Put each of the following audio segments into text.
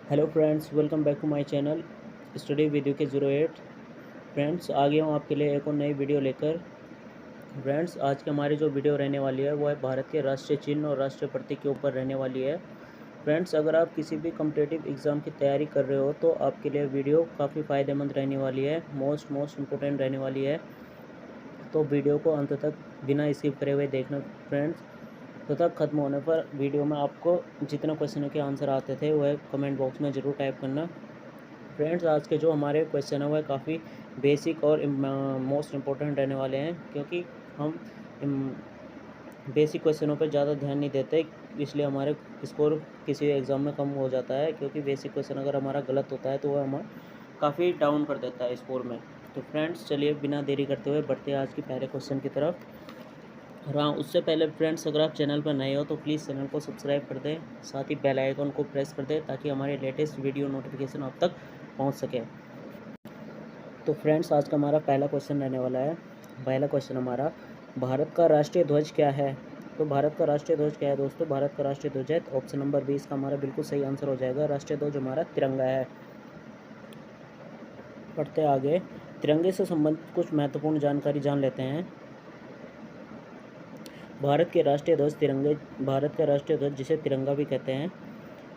Hello friends, welcome back to my channel study with you के 08। Friends, आ गया हूँ आपके लिए एक और नई वीडियो लेकर। फ्रेंड्स, आज की हमारी जो वीडियो रहने वाली है वो है भारत के राष्ट्रीय चिन्ह और राष्ट्रीय प्रतीक के ऊपर रहने वाली है। फ्रेंड्स, अगर आप किसी भी कॉम्पिटिटिव एग्ज़ाम की तैयारी कर रहे हो तो आपके लिए वीडियो काफ़ी फ़ायदेमंद रहने वाली है, मोस्ट इम्पोर्टेंट रहने वाली है। तो वीडियो को अंत तक बिना स्किप करे हुए देखना फ्रेंड्स। तो तक ख़त्म होने पर वीडियो में आपको जितने क्वेश्चनों के आंसर आते थे वह कमेंट बॉक्स में ज़रूर टाइप करना। फ्रेंड्स, आज के जो हमारे क्वेश्चन है वह काफ़ी बेसिक और मोस्ट इम्पोर्टेंट रहने वाले हैं, क्योंकि हम बेसिक क्वेश्चनों पर ज़्यादा ध्यान नहीं देते, इसलिए हमारे स्कोर किसी एग्ज़ाम में कम हो जाता है। क्योंकि बेसिक क्वेश्चन अगर हमारा गलत होता है तो वह हमें काफ़ी डाउन कर देता है स्कोर में। तो फ्रेंड्स, चलिए बिना देरी करते हुए बढ़ते हैं आज के पहले क्वेश्चन की तरफ। और हाँ, उससे पहले फ्रेंड्स, अगर आप चैनल पर नए हो तो प्लीज़ चैनल को सब्सक्राइब कर दें, साथ ही बेल आइकन को प्रेस कर दें ताकि हमारे लेटेस्ट वीडियो नोटिफिकेशन आप तक पहुंच सके। तो फ्रेंड्स, आज का हमारा पहला क्वेश्चन रहने वाला है। पहला क्वेश्चन हमारा, भारत का राष्ट्रीय ध्वज क्या है? तो भारत का राष्ट्रीय ध्वज क्या है दोस्तों? भारत का राष्ट्रीय ध्वज है ऑप्शन नंबर 20 का हमारा बिल्कुल सही आंसर हो जाएगा। राष्ट्रीय ध्वज हमारा तिरंगा है। पढ़ते आगे, तिरंगे से संबंधित कुछ महत्वपूर्ण जानकारी जान लेते हैं। भारत का राष्ट्रीय ध्वज जिसे तिरंगा भी कहते हैं,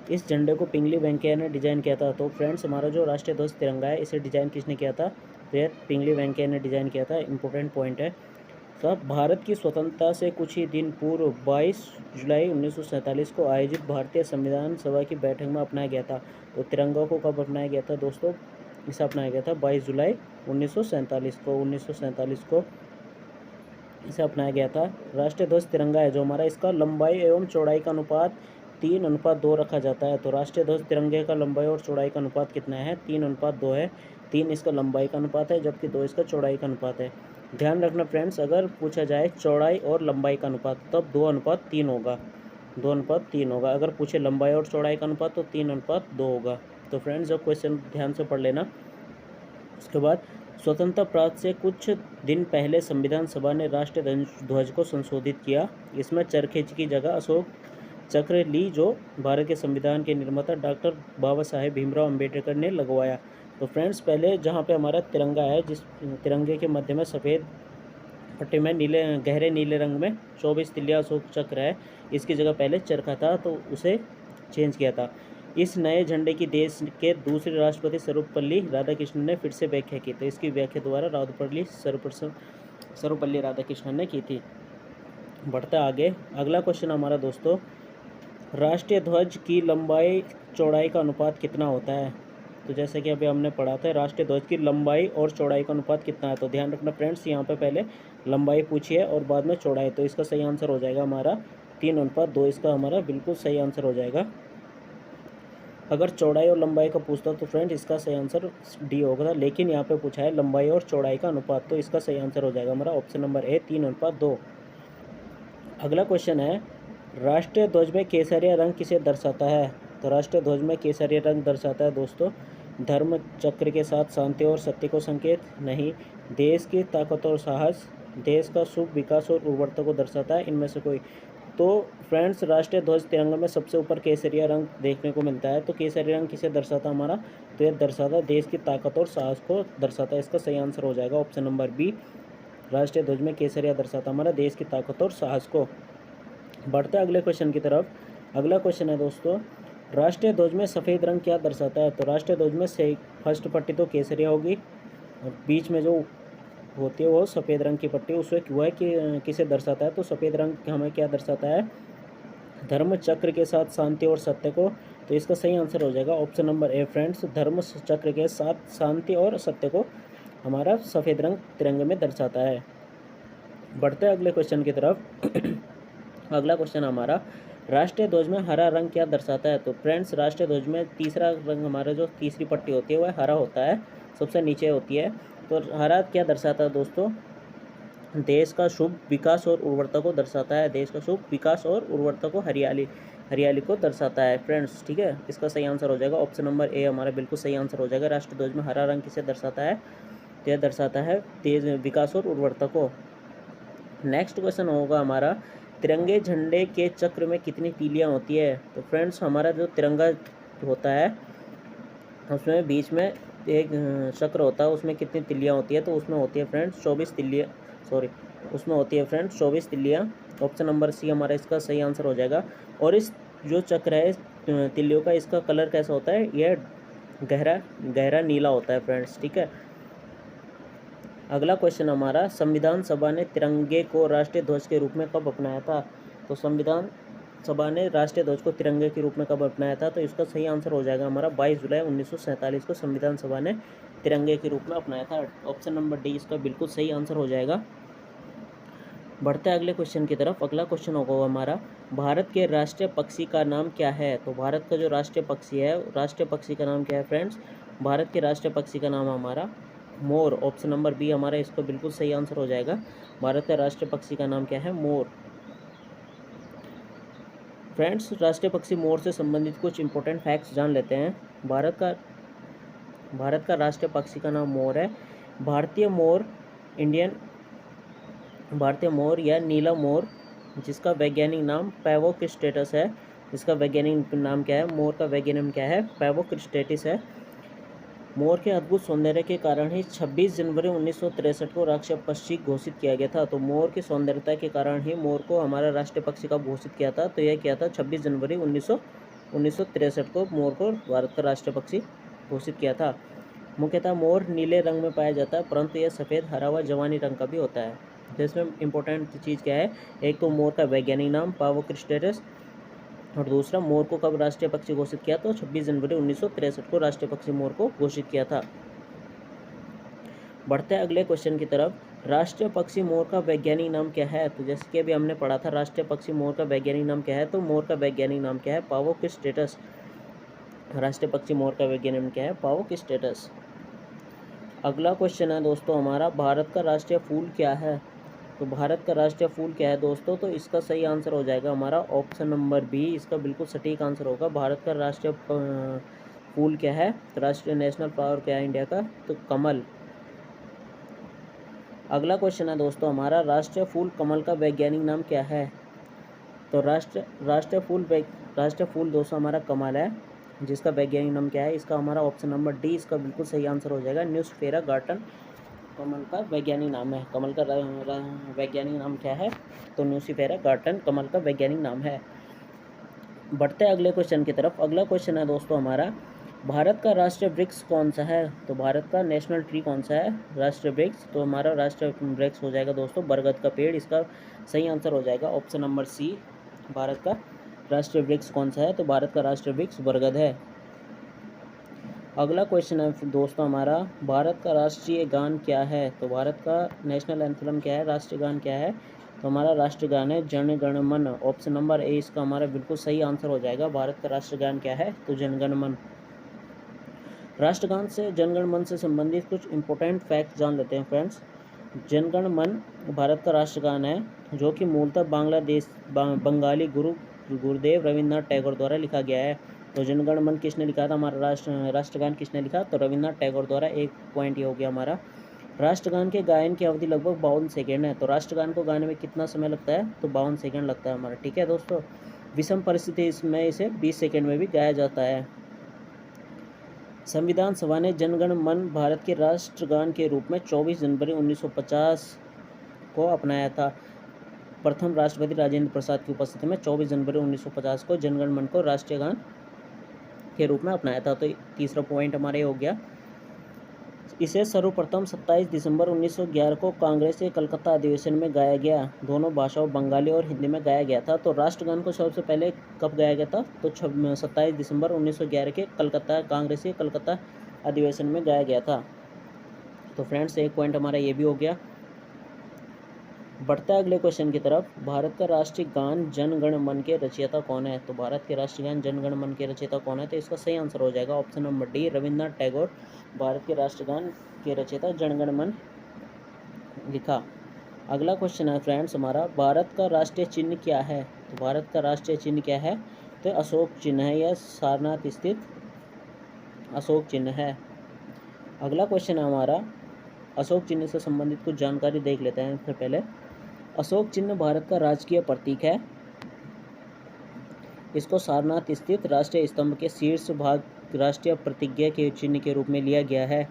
इस झंडे को पिंगली वेंकैया ने डिज़ाइन किया था। तो फ्रेंड्स, हमारा जो राष्ट्रीय ध्वज तिरंगा है इसे डिज़ाइन किसने किया था? तो यह पिंगली वेंकैया ने डिज़ाइन किया था। इंपॉर्टेंट पॉइंट है। सब भारत की स्वतंत्रता से कुछ ही दिन पूर्व 22 जुलाई 1947 को आयोजित भारतीय संविधान सभा की बैठक में अपनाया गया था। तो तिरंगा को कब अपनाया गया था दोस्तों? इसे अपनाया गया था 22 जुलाई 1947 को इसे अपनाया गया था। राष्ट्रीय ध्वज तिरंगा है जो हमारा, इसका लंबाई एवं चौड़ाई का अनुपात 3:2 रखा जाता है। तो राष्ट्रीय ध्वज तिरंगे का लंबाई और चौड़ाई का अनुपात कितना है? 3:2 है। 3 इसका लंबाई का अनुपात है, जबकि 2 इसका चौड़ाई का अनुपात है। ध्यान रखना फ्रेंड्स, अगर पूछा जाए चौड़ाई और लंबाई का अनुपात तब 2:3 होगा। 2:3 होगा। अगर पूछे लंबाई और चौड़ाई का अनुपात तो 3:2 होगा। तो फ्रेंड्स, जब क्वेश्चन ध्यान से पढ़ लेना। उसके बाद, स्वतंत्रता प्राप्त से कुछ दिन पहले संविधान सभा ने राष्ट्रीय ध्वज को संशोधित किया। इसमें चरखेज की जगह अशोक चक्र ली, जो भारत के संविधान के निर्माता डॉक्टर बाबा साहेब भीमराव अम्बेडकर ने लगवाया। तो फ्रेंड्स, पहले जहाँ पे हमारा तिरंगा है, जिस तिरंगे के मध्य में सफ़ेद पट्टी में गहरे नीले रंग में 24 तिलिया अशोक चक्र है, इसकी जगह पहले चरखा था, तो उसे चेंज किया था। इस नए झंडे की देश के दूसरे राष्ट्रपति सर्वपल्ली राधाकृष्णन ने फिर से व्याख्या की। तो इसकी व्याख्या द्वारा सर्वपल्ली राधाकृष्णन ने की थी। बढ़ता आगे, अगला क्वेश्चन हमारा दोस्तों, राष्ट्रीय ध्वज की लंबाई चौड़ाई का अनुपात कितना होता है? तो जैसे कि अभी हमने पढ़ा था, राष्ट्रीय ध्वज की लंबाई और चौड़ाई का अनुपात कितना है? तो ध्यान रखना फ्रेंड्स, यहाँ पे पहले लंबाई पूछी है और बाद में चौड़ाई। तो इसका सही आंसर हो जाएगा हमारा 3:2। इसका हमारा बिल्कुल सही आंसर हो जाएगा। अगर चौड़ाई और लंबाई का पूछता तो फ्रेंड इसका सही आंसर डी होगा, लेकिन यहाँ पे पूछा है लंबाई और चौड़ाई का अनुपात, तो इसका सही आंसर हो जाएगा हमारा ऑप्शन नंबर ए 3:2। अगला क्वेश्चन है, राष्ट्रीय ध्वज में केसरिया रंग किसे दर्शाता है? तो राष्ट्रीय ध्वज में केसरिया रंग दर्शाता है दोस्तों धर्म चक्र के साथ शांति और सत्य को संकेत नहीं, देश की ताकत और साहस, देश का शुभ विकास और उर्वरता को दर्शाता है, इनमें से कोई। तो फ्रेंड्स, राष्ट्रीय ध्वज तिरंगा में सबसे ऊपर केसरिया रंग देखने को मिलता है। तो केसरिया रंग किसे दर्शाता है हमारा? तो यह दर्शाता देश की ताकत और साहस को दर्शाता है। इसका सही आंसर हो जाएगा ऑप्शन नंबर बी। राष्ट्रीय ध्वज में केसरिया दर्शाता हमारा देश की ताकत और साहस को। बढ़ते अगले क्वेश्चन की तरफ। अगला क्वेश्चन है दोस्तों, राष्ट्रीय ध्वज में सफ़ेद रंग क्या दर्शाता है? तो राष्ट्रीय ध्वज में से फर्स्ट पट्टी तो केसरिया होगी और बीच में जो होती है वो सफ़ेद रंग की पट्टी, उसमें वह किसे दर्शाता है? तो सफ़ेद रंग हमें क्या दर्शाता है? धर्म चक्र के साथ शांति और सत्य को। तो इसका सही आंसर हो जाएगा ऑप्शन नंबर ए फ्रेंड्स। धर्म चक्र के साथ शांति और सत्य को हमारा सफ़ेद रंग तिरंगे में दर्शाता है। बढ़ते हैं अगले क्वेश्चन की तरफ। अगला क्वेश्चन हमारा, राष्ट्रीय ध्वज में हरा रंग क्या दर्शाता है? तो फ्रेंड्स, राष्ट्रीय ध्वज में तीसरा रंग हमारा जो तीसरी पट्टी होती है वह हरा होता है, सबसे नीचे होती है। तो हरा क्या दर्शाता है दोस्तों? देश का शुभ विकास और उर्वरता को दर्शाता है। देश का शुभ विकास और उर्वरता को, हरियाली को दर्शाता है फ्रेंड्स, ठीक है। इसका सही आंसर हो जाएगा ऑप्शन नंबर ए, हमारा बिल्कुल सही आंसर हो जाएगा। राष्ट्रीय ध्वज में हरा रंग किसे दर्शाता है? तो यह दर्शाता है तेज विकास और उर्वरता को। नेक्स्ट क्वेश्चन होगा हमारा, तिरंगे झंडे के चक्र में कितनी तीलियां होती है? तो फ्रेंड्स, हमारा जो तिरंगा होता है उसमें बीच में एक चक्र होता है, उसमें कितनी तिल्लियाँ होती है, तो उसमें होती है फ्रेंड्स 24 तिल्लियाँ, सॉरी उसमें होती है फ्रेंड्स 24 तिल्लियाँ। ऑप्शन नंबर सी हमारा इसका सही आंसर हो जाएगा। और इस जो चक्र है तिल्लियों का, इसका कलर कैसा होता है, यह गहरा गहरा नीला होता है फ्रेंड्स, ठीक है। अगला क्वेश्चन हमारा, संविधान सभा ने तिरंगे को राष्ट्रीय ध्वज के रूप में कब अपनाया था? तो संविधान सभा ने राष्ट्रीय ध्वज को तिरंगे के रूप में कब अपनाया था? तो इसका सही आंसर हो जाएगा हमारा 22 जुलाई 1947 को संविधान सभा ने तिरंगे के रूप में अपनाया था। ऑप्शन नंबर डी इसका बिल्कुल सही आंसर हो जाएगा। बढ़ते हैं अगले क्वेश्चन की तरफ। अगला क्वेश्चन होगा हमारा, भारत के राष्ट्रीय पक्षी का नाम क्या है? तो भारत का जो राष्ट्रीय पक्षी है, राष्ट्रीय पक्षी का नाम क्या है फ्रेंड्स? भारत के राष्ट्रीय पक्षी का नाम हमारा मोर। ऑप्शन नंबर बी हमारा इसको बिल्कुल सही आंसर हो जाएगा। भारत का राष्ट्रीय पक्षी का नाम क्या है? मोर। फ्रेंड्स, राष्ट्रीय पक्षी मोर से संबंधित कुछ इंपॉर्टेंट फैक्ट्स जान लेते हैं। भारत का राष्ट्रीय पक्षी का नाम मोर है। भारतीय मोर या नीला मोर, जिसका वैज्ञानिक नाम पैवोक्रिस्टेटस है। इसका वैज्ञानिक नाम क्या है? मोर का वैज्ञानिक नाम क्या है? पैवोक्रिस्टेटिस है। मोर के अद्भुत सौंदर्य के कारण ही 26 जनवरी 1963 को राष्ट्रीय पक्षी घोषित किया गया था। तो मोर की सौंदर्यता के कारण ही मोर को हमारा राष्ट्रीय पक्षी कब घोषित किया था? तो यह किया था 26 जनवरी 1963 को मोर को भारत का राष्ट्रीय पक्षी घोषित किया था। मुख्यतः मोर नीले रंग में पाया जाता है, परंतु यह सफ़ेद, हरा व जवानी रंग का भी होता है। तो इसमें इंपॉर्टेंट चीज़ क्या है? एक तो मोर का वैज्ञानिक नाम पैवोक्रिस्टेटस, और दूसरा मोर को कब राष्ट्रीय पक्षी घोषित किया? तो 26 जनवरी 1963 को राष्ट्रीय पक्षी मोर को घोषित किया था। बढ़ते हैं अगले क्वेश्चन की तरफ। राष्ट्रीय पक्षी मोर का वैज्ञानिक नाम क्या है? तो जैसे कि अभी हमने पढ़ा था, राष्ट्रीय पक्षी मोर का वैज्ञानिक नाम क्या है? तो मोर का वैज्ञानिक नाम क्या है? पैवोक्रिस्टेटस। राष्ट्रीय पक्षी मोर का वैज्ञानिक नाम क्या है? पैवोक्रिस्टेटस। अगला क्वेश्चन है दोस्तों हमारा, भारत का राष्ट्रीय फूल क्या है? तो भारत का राष्ट्रीय फूल क्या है दोस्तों? तो इसका सही आंसर हो जाएगा हमारा ऑप्शन नंबर बी, इसका बिल्कुल सटीक आंसर होगा। भारत का राष्ट्रीय फूल क्या है? राष्ट्रीय नेशनल फ्लावर क्या है इंडिया का? तो कमल। अगला क्वेश्चन है दोस्तों हमारा, राष्ट्रीय फूल कमल का वैज्ञानिक नाम क्या है? तो राष्ट्रीय फूल दोस्तों हमारा कमल है, जिसका वैज्ञानिक नाम क्या है? इसका हमारा ऑप्शन नंबर डी इसका बिल्कुल सही आंसर हो जाएगा। न्यूस्फेरा गार्टन कमल का वैज्ञानिक नाम है। कमल का वैज्ञानिक नाम क्या है? तो न्यूस्फेरा गार्टन कमल का वैज्ञानिक नाम है। बढ़ते हैं अगले क्वेश्चन की तरफ। अगला क्वेश्चन है दोस्तों हमारा, भारत का राष्ट्रीय वृक्ष कौन सा है? तो भारत का नेशनल ट्री कौन सा है? राष्ट्रीय वृक्ष, तो हमारा राष्ट्रीय वृक्ष हो जाएगा दोस्तों बरगद का पेड़। इसका सही आंसर हो जाएगा ऑप्शन नंबर सी। भारत का राष्ट्रीय वृक्ष कौन सा है? तो भारत का राष्ट्रीय वृक्ष बरगद है। अगला क्वेश्चन है दोस्तों हमारा, भारत का राष्ट्रीय गान क्या है? तो भारत का नेशनल एंथम क्या है? राष्ट्रीय गान क्या है? तो हमारा राष्ट्रीय गान है जन गण मन। ऑप्शन नंबर ए इसका हमारा बिल्कुल सही आंसर हो जाएगा। भारत का राष्ट्रीय गान क्या है? तो जनगण मन। राष्ट्रगान से जनगण मन से संबंधित कुछ इंपॉर्टेंट फैक्ट जान लेते हैं फ्रेंड्स। जनगण मन भारत का राष्ट्रगान है, जो कि मूलतः बंगाली गुरुदेव रविन्द्रनाथ टैगोर द्वारा लिखा गया है। तो जनगण मन किसने लिखा था? हमारा राष्ट्रगान किसने लिखा? तो रविन्द्रनाथ टैगोर द्वारा। एक पॉइंट ये हो गया हमारा। राष्ट्रगान के गायन की अवधि लगभग 52 सेकेंड है। तो राष्ट्रगान को गाने में कितना समय लगता है? तो 52 सेकेंड लगता है हमारा, ठीक है दोस्तों। विषम परिस्थिति इसमें इसे 20 सेकेंड में भी गाया जाता है। संविधान सभा ने जनगण मन भारत के राष्ट्रगान के रूप में 24 जनवरी 1950 को अपनाया था। प्रथम राष्ट्रपति राजेंद्र प्रसाद की उपस्थिति में 24 जनवरी 1950 को जनगण मन को राष्ट्रीय गान के रूप में अपनाया था। तो तीसरा पॉइंट हमारा ये हो गया। इसे सर्वप्रथम 27 दिसंबर 1911 को कांग्रेस के कलकत्ता अधिवेशन में गाया गया। दोनों भाषाओं बंगाली और हिंदी में गाया गया था। तो राष्ट्रगान को सबसे पहले कब गाया गया था? तो 27 दिसंबर 1911 के कांग्रेस के कलकत्ता अधिवेशन में गाया गया था। तो फ्रेंड्स, एक पॉइंट हमारा ये भी हो गया। बढ़ता है अगले क्वेश्चन की तरफ। भारत का राष्ट्रीय गान जन गण मन के रचयिता कौन है? तो भारत के राष्ट्रीय गान जन गण मन के रचयिता कौन है? तो इसका सही आंसर हो जाएगा option number D, Rabindranath Tagore. Bharat के राष्ट्रगान के रचयिता जन गण मन लिखा। अगला क्वेश्चन है फ्रेंड्स हमारा, भारत का राष्ट्रीय चिन्ह क्या है? तो भारत का राष्ट्रीय चिन्ह क्या है? तो अशोक चिन्ह है। यह सारनाथ स्थित अशोक चिन्ह है। अगला क्वेश्चन है हमारा, अशोक चिन्ह से संबंधित कुछ जानकारी देख लेते हैं। फिर पहले, अशोक चिन्ह भारत का राजकीय प्रतीक है। इसको सारनाथ स्थित राष्ट्रीय स्तंभ के शीर्ष भाग राष्ट्रीय प्रतिज्ञा के चिन्ह के रूप में लिया गया है?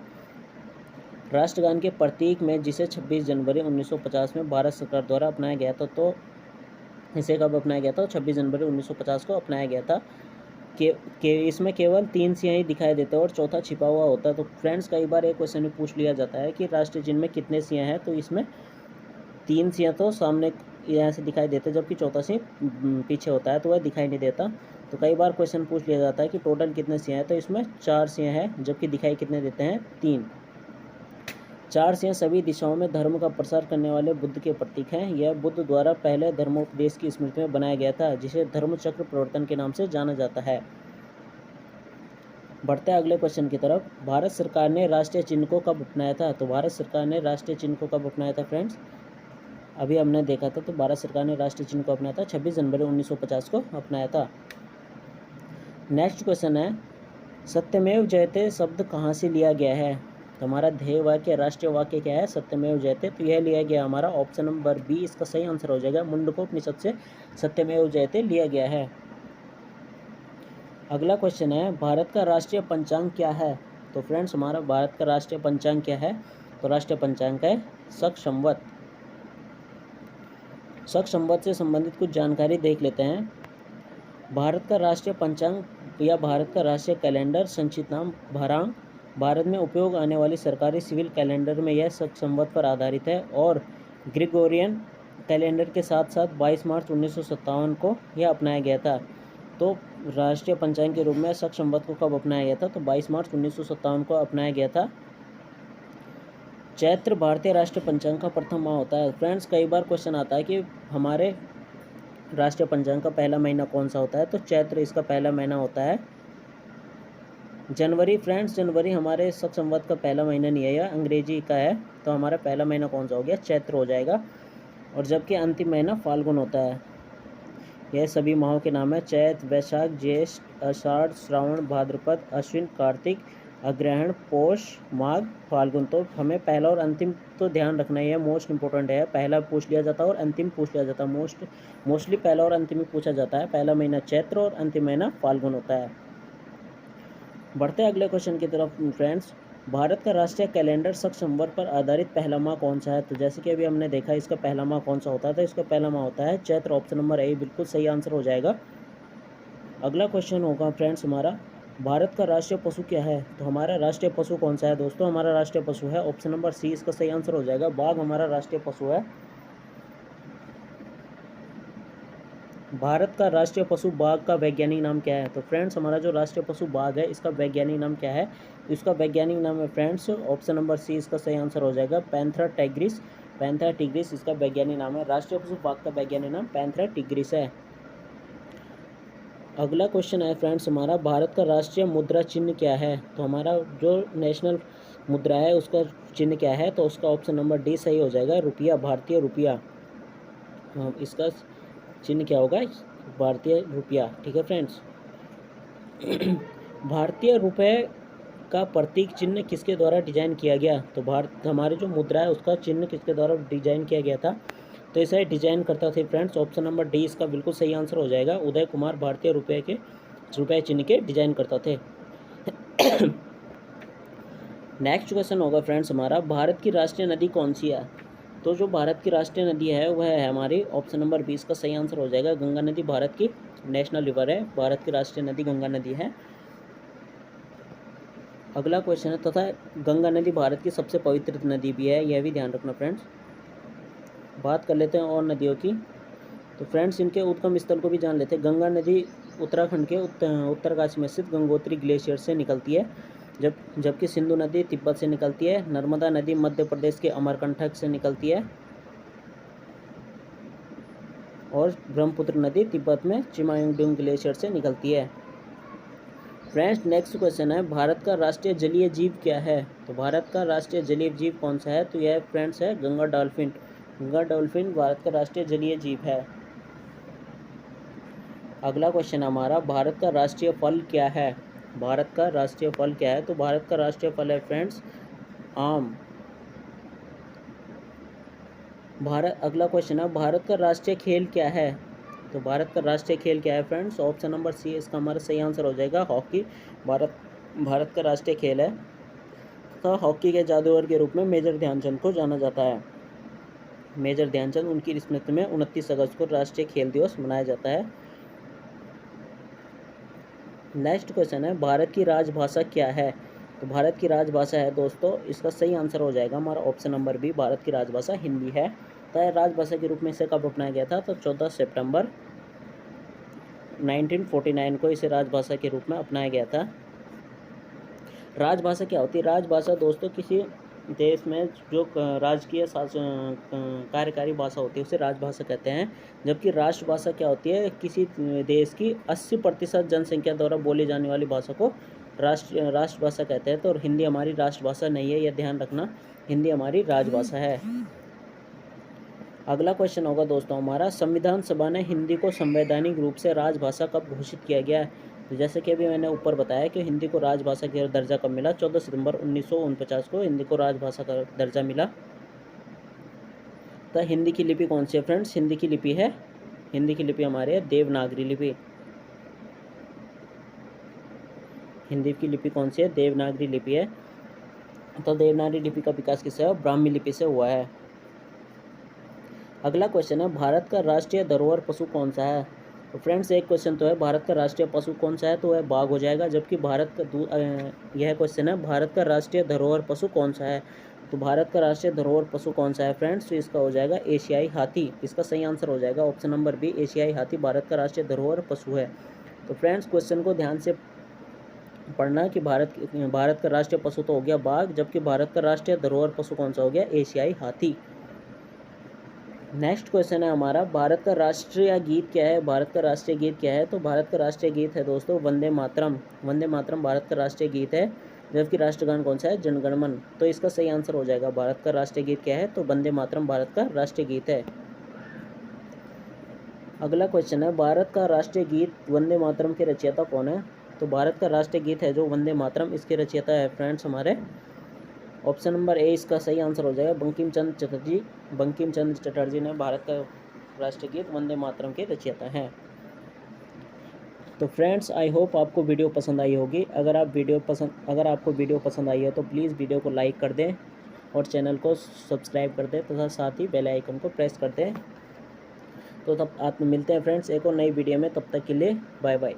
राष्ट्रगान के प्रतीक में जिसे 26 जनवरी 1950 में भारत सरकार द्वारा अपनाया गया था, तो इसे कब अपनाया गया था? 26 जनवरी 1950 को अपनाया गया था। इसमें केवल 3 सियाँ ही दिखाई देते हैं और चौथा छिपा हुआ होता है। तो फ्रेंड्स कई बार एक क्वेश्चन में पूछ लिया जाता है कि राष्ट्रीय चिन्ह में कितने सियाँ हैं, तो इसमें 3 सियाँ तो सामने यहाँ से दिखाई देते हैं, जबकि चौथा सिंह पीछे होता है तो वह दिखाई नहीं देता। तो कई बार क्वेश्चन पूछ लिया जाता है कि टोटल कितने सियाँ हैं, तो इसमें 4 सियाँ हैं, जबकि दिखाई कितने देते हैं? 3। 4 सियाँ सभी दिशाओं में धर्म का प्रसार करने वाले बुद्ध के प्रतीक हैं। यह बुद्ध द्वारा पहले धर्मोपदेश की स्मृति में बनाया गया था, जिसे धर्मचक्र प्रवर्तन के नाम से जाना जाता है। बढ़ते हैं अगले क्वेश्चन की तरफ। भारत सरकार ने राष्ट्रीय चिन्ह को कब अपनाया था? तो भारत सरकार ने राष्ट्रीय चिन्ह को कब अपनाया था फ्रेंड्स? अभी हमने देखा था, तो भारत सरकार ने राष्ट्रीय चिन्ह को अपनाया था 26 जनवरी 1950 को अपनाया था। नेक्स्ट क्वेश्चन है, सत्यमेव जयते शब्द कहाँ से लिया गया है? तो हमारा ध्येय वाक्य, राष्ट्रीय वाक्य क्या है? सत्यमेव जयते। तो यह लिया गया हमारा ऑप्शन नंबर बी, इसका सही आंसर हो जाएगा। मुंडकोपनिषद से सत्यमेव जयते लिया गया है। अगला क्वेश्चन है, भारत का राष्ट्रीय पंचांग क्या है? तो फ्रेंड्स हमारा भारत का राष्ट्रीय पंचांग क्या है? तो राष्ट्रीय पंचांग है शक संवत। शक संवत से संबंधित कुछ जानकारी देख लेते हैं। भारत का राष्ट्रीय पंचांग या भारत का राष्ट्रीय कैलेंडर संक्षिप्त नाम भारांग, भारत में उपयोग आने वाली सरकारी सिविल कैलेंडर में यह शक संवत पर आधारित है और ग्रेगोरियन कैलेंडर के साथ साथ 22 मार्च 1957 को यह अपनाया गया था। तो राष्ट्रीय पंचांग के रूप में शक संवत को कब अपनाया गया था? तो 22 मार्च 1957 को अपनाया गया था। चैत्र भारतीय राष्ट्रीय पंचांग का प्रथम माह होता है। फ्रेंड्स कई बार क्वेश्चन आता है कि हमारे राष्ट्रीय पंचांग का पहला महीना कौन सा होता है? तो चैत्र इसका पहला महीना होता है। जनवरी, फ्रेंड्स जनवरी हमारे शक संवत का पहला महीना नहीं है, यह अंग्रेजी का है। तो हमारा पहला महीना कौन सा हो गया? चैत्र हो जाएगा। और जबकि अंतिम महीना फाल्गुन होता है। यह सभी माहों के नाम है, चैत, वैशाख, ज्येष्ठ, आषाढ़, श्रावण, भाद्रपद, अश्विन, कार्तिक, अग्रहण, पौष, माघ, फाल्गुन। तो हमें पहला और अंतिम तो ध्यान रखना ही है, मोस्ट इंपॉर्टेंट है। पहला पूछ लिया जाता है और अंतिम पूछ लिया जाता है। मोस्टली पहला और अंतिम ही पूछा जाता है। पहला महीना चैत्र और अंतिम महीना फाल्गुन होता है। बढ़ते हैं अगले क्वेश्चन की तरफ फ्रेंड्स। भारत का राष्ट्रीय कैलेंडर शक संवत पर आधारित पहला माह कौन सा है? तो जैसे कि अभी हमने देखा इसका पहला माह कौन सा होता है, तो इसका पहला माह होता है चैत्र। ऑप्शन नंबर ए बिल्कुल सही आंसर हो जाएगा। अगला क्वेश्चन होगा फ्रेंड्स हमारा, भारत का राष्ट्रीय पशु क्या है? तो हमारा राष्ट्रीय पशु कौन सा है दोस्तों? हमारा राष्ट्रीय पशु है ऑप्शन नंबर सी, इसका सही आंसर हो जाएगा। बाघ हमारा राष्ट्रीय पशु है। भारत का राष्ट्रीय पशु बाघ का वैज्ञानिक नाम क्या है? तो फ्रेंड्स हमारा जो राष्ट्रीय पशु बाघ है इसका वैज्ञानिक नाम क्या है? इसका वैज्ञानिक नाम है फ्रेंड्स ऑप्शन नंबर सी, इसका सही आंसर हो जाएगा पैंथेरा टिग्रिस। पैंथेरा टिग्रिस इसका वैज्ञानिक नाम है। राष्ट्रीय पशु बाघ का वैज्ञानिक नाम पैंथेरा टिग्रिस है। अगला क्वेश्चन है फ्रेंड्स हमारा, भारत का राष्ट्रीय मुद्रा चिन्ह क्या है? तो हमारा जो नेशनल मुद्रा है उसका चिन्ह क्या है? तो उसका ऑप्शन नंबर डी सही हो जाएगा, रुपया, भारतीय रुपया। इसका चिन्ह क्या होगा? भारतीय रुपया। ठीक है फ्रेंड्स। भारतीय रुपये का प्रतीक चिन्ह किसके द्वारा डिजाइन किया गया? तो भारत हमारी जो मुद्रा है उसका चिन्ह किसके द्वारा डिजाइन किया गया था? तो इसे डिजाइन करता थे फ्रेंड्स ऑप्शन नंबर डी, इसका बिल्कुल सही आंसर हो जाएगा। उदय कुमार भारतीय रुपये चिन्ह के डिजाइन करता थे। नेक्स्ट क्वेश्चन होगा फ्रेंड्स हमारा, भारत की राष्ट्रीय नदी कौन सी है? तो जो भारत की राष्ट्रीय नदी है वह है हमारी ऑप्शन नंबर 20 का सही आंसर हो जाएगा गंगा नदी। भारत की नेशनल रिवर है, भारत की राष्ट्रीय नदी गंगा नदी है। अगला क्वेश्चन है, तथा गंगा नदी भारत की सबसे पवित्र नदी भी है, यह भी ध्यान रखना फ्रेंड्स। बात कर लेते हैं और नदियों की। तो फ्रेंड्स इनके उद्गम स्थल को भी जान लेते हैं। गंगा नदी उत्तराखंड के उत्तरकाशी में स्थित गंगोत्री ग्लेशियर से निकलती है, जबकि सिंधु नदी तिब्बत से निकलती है। नर्मदा नदी मध्य प्रदेश के अमरकंटक से निकलती है और ब्रह्मपुत्र नदी तिब्बत में चिमायोंगडुंग ग्लेशियर से निकलती है। फ्रेंड्स नेक्स्ट क्वेश्चन है, भारत का राष्ट्रीय जलीय जीव क्या है? तो भारत का राष्ट्रीय जलीय जीव कौन सा है? तो यह फ्रेंड्स है गंगा डॉल्फिन। गंगा डॉल्फिन भारत का राष्ट्रीय जलीय जीव है। अगला क्वेश्चन हमारा, भारत का राष्ट्रीय फल क्या है? भारत का राष्ट्रीय फल क्या है? तो भारत का राष्ट्रीय फल है फ्रेंड्स आम। अगला क्वेश्चन है, भारत का राष्ट्रीय खेल क्या है? तो भारत का राष्ट्रीय खेल क्या है फ्रेंड्स? ऑप्शन नंबर सी इसका हमारा सही आंसर हो जाएगा हॉकी। भारत भारत का राष्ट्रीय खेल है तथा हॉकी के जादूगर के रूप में मेजर ध्यानचंद को जाना जाता है। मेजर ध्यानचंद, उनकी स्मृति में 29 अगस्त को राष्ट्रीय खेल दिवस मनाया जाता है। नेक्स्ट क्वेश्चन है, भारत की राजभाषा क्या है? तो भारत की राजभाषा है दोस्तों, इसका सही आंसर हो जाएगा हमारा ऑप्शन नंबर बी, भारत की राजभाषा हिंदी है। तो राजभाषा के रूप में इसे कब अपनाया गया था? तो 14 सितंबर 1949 को इसे राजभाषा के रूप में अपनाया गया था। राजभाषा क्या होती है? राजभाषा दोस्तों किसी देश में जो राजकीय शासन कार्यकारी भाषा होती है उसे राजभाषा कहते हैं। जबकि राष्ट्रभाषा क्या होती है? किसी देश की 80% जनसंख्या द्वारा बोली जाने वाली भाषा को राष्ट्रभाषा कहते हैं। तो हिंदी हमारी राष्ट्रभाषा नहीं है, यह ध्यान रखना, हिंदी हमारी राजभाषा है। अगला क्वेश्चन होगा दोस्तों हमारा, संविधान सभा ने हिंदी को संवैधानिक रूप से राजभाषा कब घोषित किया गया है? तो जैसे कि अभी मैंने ऊपर बताया कि हिंदी को राजभाषा का दर्जा कब मिला? 14 सितंबर 1949 को हिंदी को राजभाषा का दर्जा मिला। तो हिंदी की लिपि कौन सी है फ्रेंड्स? हिंदी की लिपि है, हिंदी की लिपि हमारे है देवनागरी लिपि। हिंदी की लिपि कौन सी है? देवनागरी लिपि है। तो देवनागरी लिपि का विकास किससे हुआ? ब्राह्मी लिपि से हुआ है। अगला क्वेश्चन है, भारत का राष्ट्रीय धरोहर पशु कौन सा है? तो फ्रेंड्स एक क्वेश्चन तो है, भारत का राष्ट्रीय पशु कौन सा है? तो वह बाघ हो जाएगा। जबकि यह क्वेश्चन है, भारत का राष्ट्रीय धरोहर पशु कौन सा है? तो भारत का राष्ट्रीय धरोहर पशु कौन सा है फ्रेंड्स? तो इसका हो जाएगा एशियाई हाथी। इसका सही आंसर हो जाएगा ऑप्शन नंबर बी, एशियाई हाथी भारत का राष्ट्रीय धरोहर पशु है। तो फ्रेंड्स क्वेश्चन को ध्यान से पढ़ना कि भारत का राष्ट्रीय पशु तो हो गया बाघ, जबकि भारत का राष्ट्रीय धरोहर पशु कौन सा हो गया? एशियाई हाथी। नेक्स्ट क्वेश्चन है हमारा, भारत का राष्ट्रीय गीत क्या है? भारत का राष्ट्रीय गीत क्या है? तो भारत का राष्ट्रीय गीत है दोस्तों वंदे मातरम। वंदे मातरम भारत का राष्ट्रीय गीत है। जबकि राष्ट्रगान कौन सा है? जनगणमन। तो इसका सही आंसर हो जाएगा, भारत का राष्ट्रीय गीत क्या है? तो वंदे मातरम भारत का राष्ट्रीय गीत है। अगला क्वेश्चन है, भारत का राष्ट्रीय गीत वंदे मातरम के रचयिता कौन है? तो भारत का राष्ट्रीय गीत है जो वंदे मातरम, इसके रचयिता है फ्रेंड्स हमारे ऑप्शन नंबर ए, इसका सही आंसर हो जाएगा बंकिम चंद्र चटर्जी। बंकिम चंद्र चटर्जी ने भारत का राष्ट्रीय गीत वंदे मातरम के रचयिता हैं। तो फ्रेंड्स आई होप आपको वीडियो पसंद आई होगी। अगर आपको वीडियो पसंद आई है तो प्लीज़ वीडियो को लाइक कर दें और चैनल को सब्सक्राइब कर दें तथा साथ ही बेल आइकन को प्रेस कर दें। तो तब आप मिलते हैं फ्रेंड्स एक और नई वीडियो में, तब तक के लिए बाय बाय।